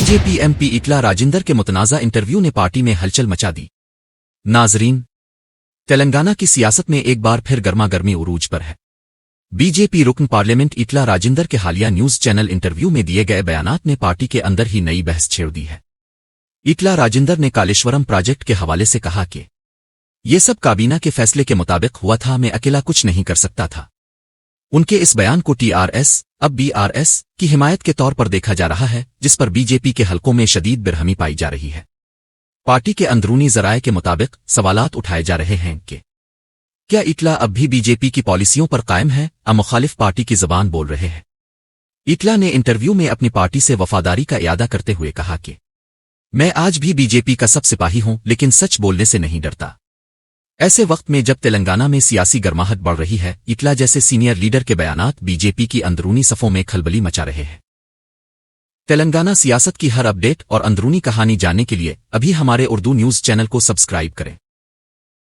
جے P M P اٹلا Rajendra کے متنازع interview نے پارٹی میں ہلچل مچا دی۔ ناظرین، تلنگانہ کی سیاست میں ایک بار پھر گرما گرمی عروج پر ہے۔ بی جے پی رکن پارلیمنٹ اٹلا راجندر کے حالیہ نیوز چینل انٹرویو میں دیے گئے بیانات نے پارٹی کے اندر ہی نئی بحث چھیڑ دی ہے۔ اٹلا راجندر نے کالیشورم پروجیکٹ کے حوالے سے کہا کہ یہ سب کابینہ کے فیصلے کے مطابق ہوا تھا، میں اکیلا کچھ نہیں کر سکتا تھا۔ ان کے اس بیان کو ٹی آر ایس، اب بی آر ایس، کی حمایت کے طور پر دیکھا جا رہا ہے، جس پر بی جے پی کے حلقوں میں شدید برہمی پائی جا رہی ہے۔ پارٹی کے اندرونی ذرائع کے مطابق سوالات اٹھائے جا رہے ہیں کہ کیا اٹلا اب بھی بی جے پی کی پالیسیوں پر قائم ہے، مخالف پارٹی کی زبان بول رہے ہیں۔ اٹلا نے انٹرویو میں اپنی پارٹی سے وفاداری کا اعادہ کرتے ہوئے کہا کہ میں آج بھی بی جے پی کا سب سپاہی ہوں، لیکن سچ بولنے سے نہیں ڈرتا۔ ایسے وقت میں جب تلنگانہ میں سیاسی گرماہٹ بڑھ رہی ہے، اٹلا جیسے سینئر لیڈر کے بیانات بی جے پی کی اندرونی صفوں میں کھلبلی مچا رہے ہیں۔ تلنگانہ سیاست کی ہر اپڈیٹ اور اندرونی کہانی جاننے کے لیے ابھی ہمارے اردو نیوز چینل کو سبسکرائب کریں۔